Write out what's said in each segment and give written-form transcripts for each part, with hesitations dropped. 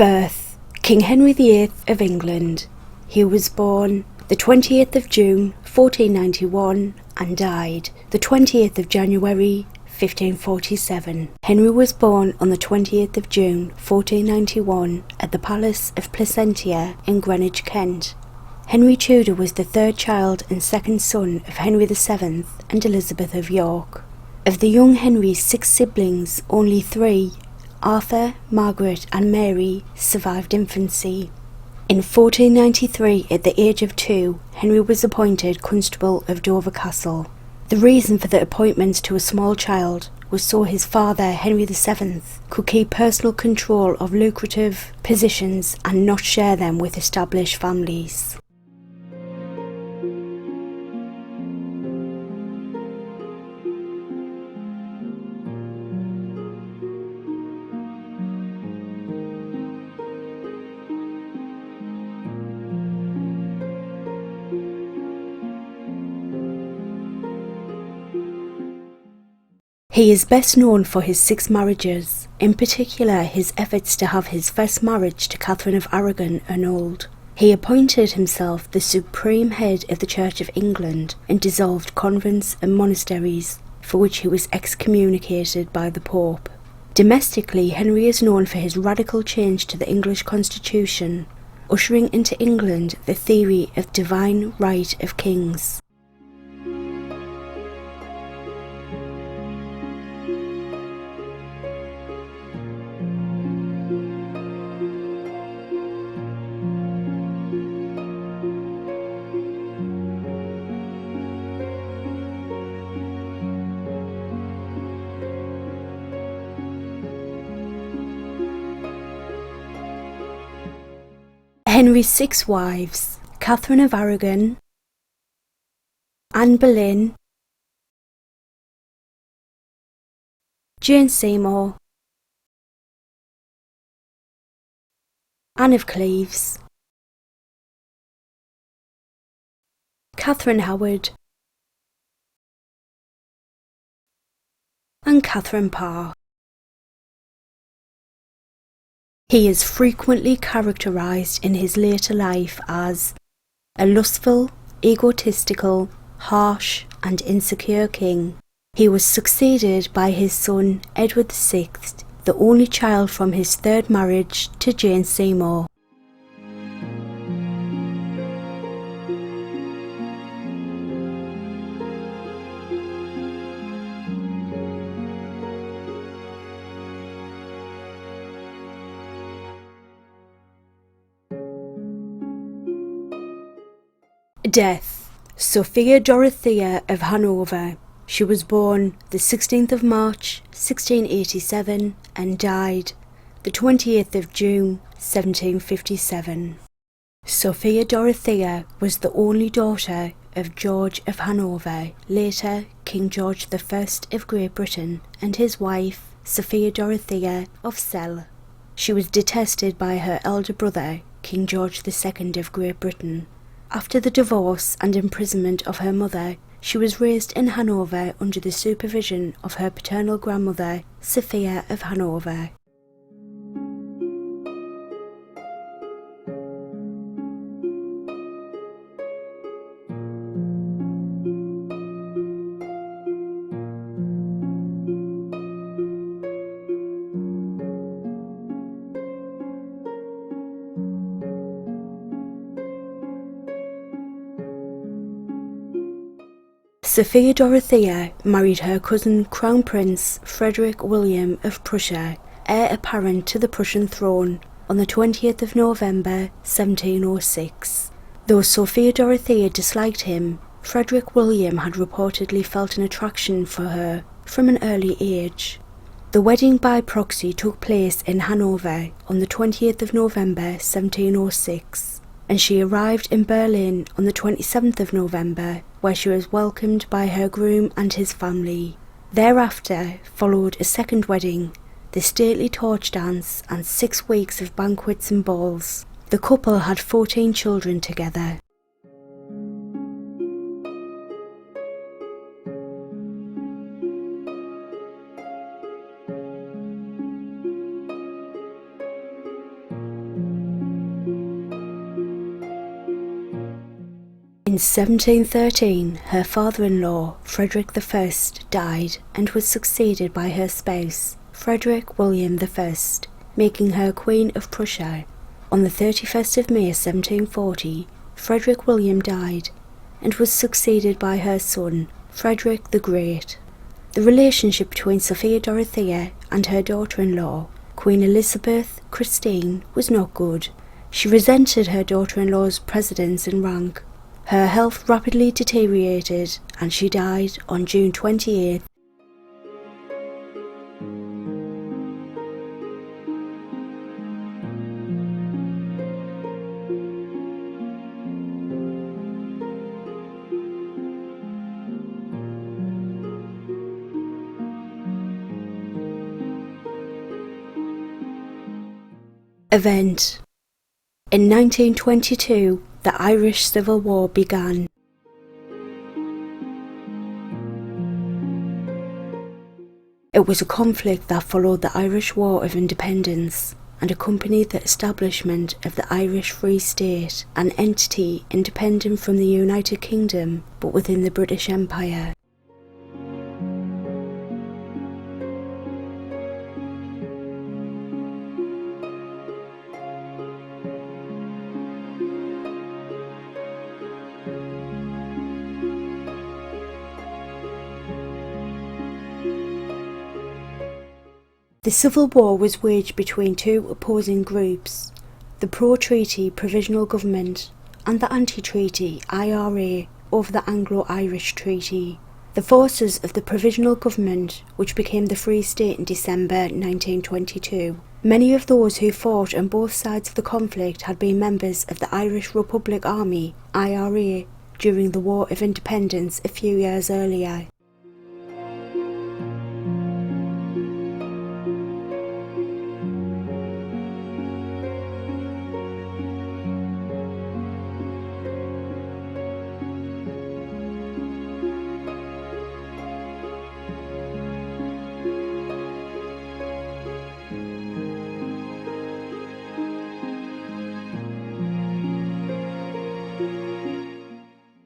Birth: King Henry VIII of England. He was born the 28th of June 1491 and died the 28th of January 1547. Henry was born on the 28th of June 1491 at the Palace of Placentia in Greenwich, Kent. Henry Tudor was the third child and second son of Henry VII and Elizabeth of York. Of the young Henry's 6 siblings, only 3, Arthur, Margaret and Mary, survived infancy. In 1493, at the age of 2, Henry was appointed Constable of Dover Castle. The reason for the appointment to a small child was so his father, Henry VII, could keep personal control of lucrative positions and not share them with established families. He is best known for his 6 marriages, in particular his efforts to have his first marriage to Catherine of Aragon annulled. He appointed himself the supreme head of the Church of England and dissolved convents and monasteries, for which he was excommunicated by the Pope. Domestically, Henry is known for his radical change to the English constitution, ushering into England the theory of divine right of kings. Henry's 6 wives: Catherine of Aragon, Anne Boleyn, Jane Seymour, Anne of Cleves, Catherine Howard, and Catherine Parr. He is frequently characterised in his later life as a lustful, egotistical, harsh and insecure king. He was succeeded by his son Edward VI, the only child from his 3rd marriage to Jane Seymour. Death: Sophia Dorothea of Hanover. She was born the 16th of March 1687 and died the 28th of June 1757. Sophia Dorothea was the only daughter of George of Hanover, later King George I of Great Britain, and his wife Sophia Dorothea of Celle. She was detested by her elder brother, King George II of Great Britain. After the divorce and imprisonment of her mother, she was raised in Hanover under the supervision of her paternal grandmother, Sophia of Hanover. Sophia Dorothea married her cousin Crown Prince Frederick William of Prussia, heir apparent to the Prussian throne, on the 20th of November 1706. Though Sophia Dorothea disliked him, Frederick William had reportedly felt an attraction for her from an early age. The wedding by proxy took place in Hanover on the 20th of November 1706. And she arrived in Berlin on the 27th of November, where she was welcomed by her groom and his family. Thereafter followed a second wedding, the stately torch dance and 6 weeks of banquets and balls. The couple had 14 children together. In 1713, her father-in-law, Frederick I, died and was succeeded by her spouse, Frederick William I, making her Queen of Prussia. On the 31st of May 1740, Frederick William died and was succeeded by her son, Frederick the Great. The relationship between Sophia Dorothea and her daughter-in-law, Queen Elizabeth Christine, was not good. She resented her daughter-in-law's precedence in rank. Her health rapidly deteriorated and she died on June 28th. Event. In 1922, the Irish Civil War began. It was a conflict that followed the Irish War of Independence and accompanied the establishment of the Irish Free State, an entity independent from the United Kingdom but within the British Empire. The Civil War was waged between two opposing groups, the pro-treaty Provisional Government and the anti-treaty IRA over the Anglo-Irish Treaty. The forces of the Provisional Government, which became the Free State in December 1922. Many of those who fought on both sides of the conflict had been members of the Irish Republic Army, IRA, during the War of Independence a few years earlier.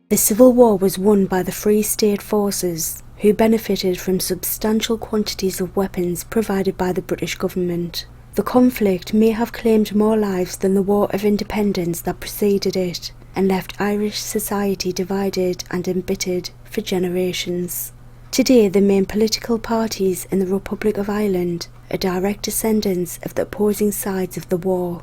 The Civil War was won by the Free State forces, who benefited from substantial quantities of weapons provided by the British government. The conflict may have claimed more lives than the War of Independence that preceded it, and left Irish society divided and embittered for generations. Today, the main political parties in the Republic of Ireland are direct descendants of the opposing sides of the war.